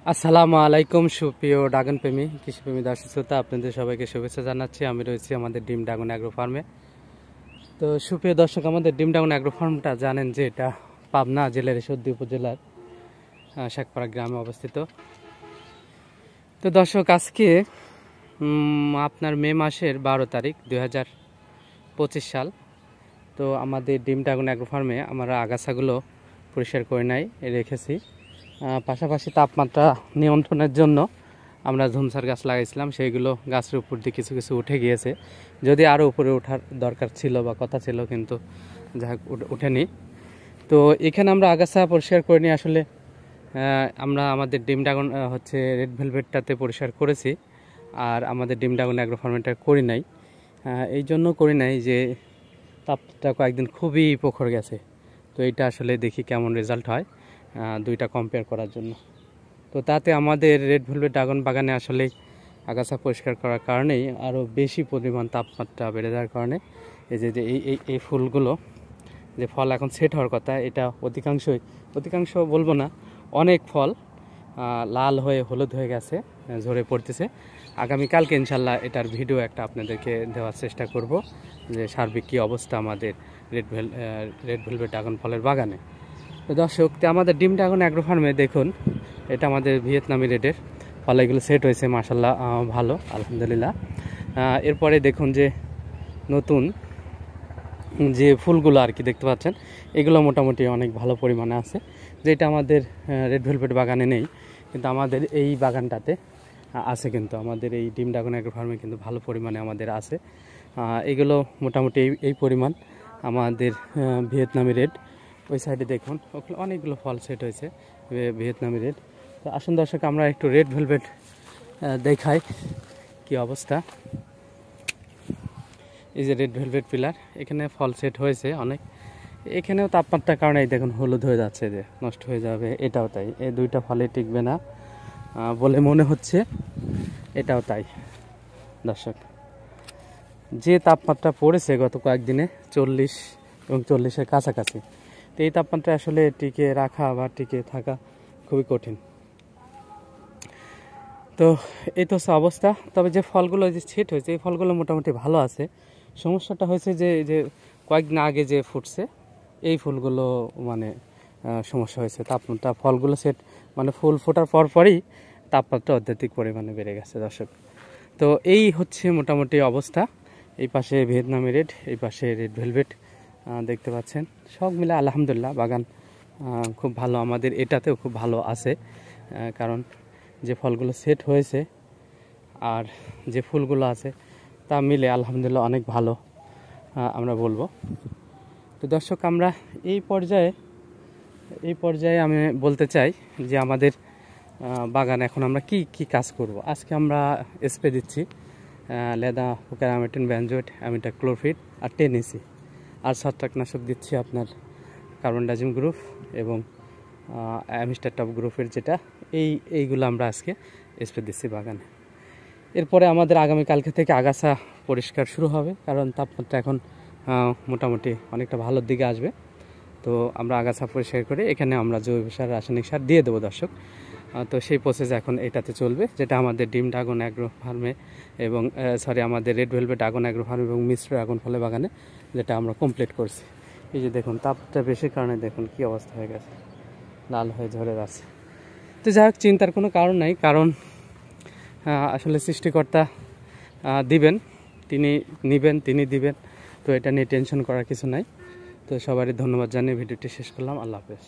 আসসালামু আলাইকুম সুপ্রিয় ড্রাগন প্রেমী কৃষিপ্রেমী দর্শক শ্রোতা, আপনাদের সবাইকে শুভেচ্ছা জানাচ্ছি। আমি রয়েছি আমাদের ডিম ড্রাগন অ্যাগ্রো ফার্মে। তো সুপ্রিয় দর্শক, আমাদের ডিম ড্রাগন অ্যাগ্রো ফার্মটা জানেন যে এটা পাবনা জেলার ঈশ্বরদী উপজেলার শেখপাড়া গ্রামে অবস্থিত। তো দর্শক, আজকে আপনার মে মাসের 12 তারিখ 2025 সাল। তো আমাদের ডিম ড্রাগন অ্যাগ্রো ফার্মে আমরা আগাছাগুলো পরিষ্কার করে রেখেছি। পাশাপাশি তাপমাত্রা নিয়ন্ত্রণের জন্য আমরা ঝুমসার গাছ লাগাইছিলাম, সেইগুলো গাছের উপর দিয়ে কিছু কিছু উঠে গিয়েছে। যদি আরও উপরে ওঠার দরকার ছিল বা কথা ছিল, কিন্তু যাই হোক উঠেনি। তো এখানে আমরা আগাছা পরিষ্কার করে নিয়ে আসলে আমরা আমাদের ডিম ড্রাগন হচ্ছে রেড ভেলভেটটাতে পরিষ্কার করেছি, আর আমাদের ডিম ড্রাগন অ্যাগ্রো ফার্মেটা করি নাই। এই জন্য করি নাই যে তাপটা কয়েকদিন খুবই প্রখর গেছে। তো এইটা আসলে দেখি কেমন রেজাল্ট হয় দুইটা কম্পেয়ার করার জন্য। তো তাতে আমাদের রেড ভেলভেট ড্রাগন বাগানে আসলে আগাছা পরিষ্কার করার কারণেই আরও বেশি পরিমাণ তাপমাত্রা বেড়ে যাওয়ার কারণে এই যে এই ফুলগুলো যে ফল এখন সেট হওয়ার কথা, এটা অধিকাংশ বলবো না, অনেক ফল লাল হয়ে হলুদ হয়ে গেছে, ঝরে পড়তেছে। আগামীকালকে ইনশাল্লাহ এটার ভিডিও একটা আপনাদেরকে দেওয়ার চেষ্টা করব যে সার্বিক কী অবস্থা আমাদের রেড ভেলভেট ড্রাগন ফলের বাগানে। তো দর্শক, আমাদের ডিম ড্রাগন অ্যাগ্রো ফার্মে দেখুন, এটা আমাদের ভিয়েতনামি রেডের ফল, এগুলো সেট হয়েছে মাশাল্লাহ, ভালো আলহামদুলিল্লাহ। এরপরে দেখুন যে নতুন যে ফুলগুলো আর কি দেখতে পাচ্ছেন, এগুলো মোটামুটি অনেক ভালো পরিমাণে আছে, যেটা আমাদের রেড ভেলভেট বাগানে নেই, কিন্তু আমাদের এই বাগানটাতে আছে। কিন্তু আমাদের এই ডিম ড্রাগন অ্যাগ্রো ফার্মে কিন্তু ভালো পরিমাণে আমাদের আছে। এগুলো মোটামুটি এই পরিমাণ আমাদের ভিয়েতনামি রেড। ওই সাইডে দেখুন, ওখানে অনেকগুলো ফল সেট হয়েছে ভিয়েতনামি রেড। তো আসুন দর্শক, আমরা একটু রেড ভেলভেট দেখাই কি অবস্থা। এই যে রেড ভেলভেট পিলার, এখানে ফল সেট হয়েছে অনেক। এখানেও তাপমাত্রার কারণে দেখুন হলুদ হয়ে যাচ্ছে, যে নষ্ট হয়ে যাবে, এটাও তাই। এই দুইটা ফলে টিকবে না বলে মনে হচ্ছে, এটাও তাই। দর্শক, যে তাপমাত্রা পড়েছে গত কয়েকদিনে 40 এবং 40-এর কাছাকাছি, তো এই তাপমাত্রা আসলে টিকে রাখা বা টিকে থাকা খুবই কঠিন। তো এই তো অবস্থা। তবে যে ফলগুলো যে সেট হয়েছে, এই ফলগুলো মোটামুটি ভালো আছে। সমস্যাটা হয়েছে যে কয়েকদিন আগে যে ফুটছে এই ফুলগুলো মানে সমস্যা হয়েছে। তাপমাত্রা ফলগুলো সেট মানে ফুল ফোটার পরই তাপমাত্রা অত্যাধিক পরিমাণে বেড়ে গেছে দর্শক। তো এই হচ্ছে মোটামুটি অবস্থা। এই পাশে ভিয়েতনামি রেড, এই পাশে রেড ভেলভেট দেখতে পাচ্ছেন। সব মিলে আলহামদুলিল্লাহ বাগান খুব ভালো, আমাদের এটাতেও খুব ভালো আছে। কারণ যে ফলগুলো সেট হয়েছে আর যে ফুলগুলো আছে তা মিলে আলহামদুলিল্লাহ অনেক ভালো আমরা বলবো। তো দর্শক, আমরা এই পর্যায়ে আমি বলতে চাই যে আমাদের বাগান এখন আমরা কি কাজ করব। আজকে আমরা স্প্রে দিচ্ছি লেদা পোকারামেটিন বেনজোয়েট অ্যামিটা ক্লোরফিড আর 10 EC, আর ছত্রাকনাশক দিচ্ছি আপনার কার্বনডাজিম গ্রুপ এবং অ্যামিস্টার টপ গ্রুপের যেটা, এইগুলো আমরা আজকে স্প্রে দিচ্ছি বাগানে। এরপরে আমাদের আগামীকালকে থেকে আগাছা পরিষ্কার শুরু হবে, কারণ তাপমাত্রা এখন মোটামুটি অনেকটা ভালোর দিকে আসবে। তো আমরা আগাছা পরিষ্কার করে এখানে আমরা জৈব সার, রাসায়নিক সার দিয়ে দেবো দর্শক। তো সেই প্রসেস এখন এটাতে চলবে, যেটা আমাদের ডিম ড্রাগন অ্যাগ্রো ফার্মে এবং আমাদের red velvet dragon agro farm এবং মিশ্র ড্রাগন ফলের বাগানে যেটা আমরা কমপ্লিট করছি। এই যে দেখুন, তাপটা বেশির কারণে দেখুন কি অবস্থা হয়ে গেছে, লাল হয়ে ঝরে যাচ্ছে। তো যাই হোক, চিন্তার কোনো কারণ নাই, কারণ আসলে সৃষ্টিকর্তা দিবেন, তিনি নিবেন, তিনি দিবেন। তো এটা নিয়ে টেনশন করার কিছু নাই। তো সবারই ধন্যবাদ জানিয়ে ভিডিওটি শেষ করলাম। আল্লাহ হাফেজ।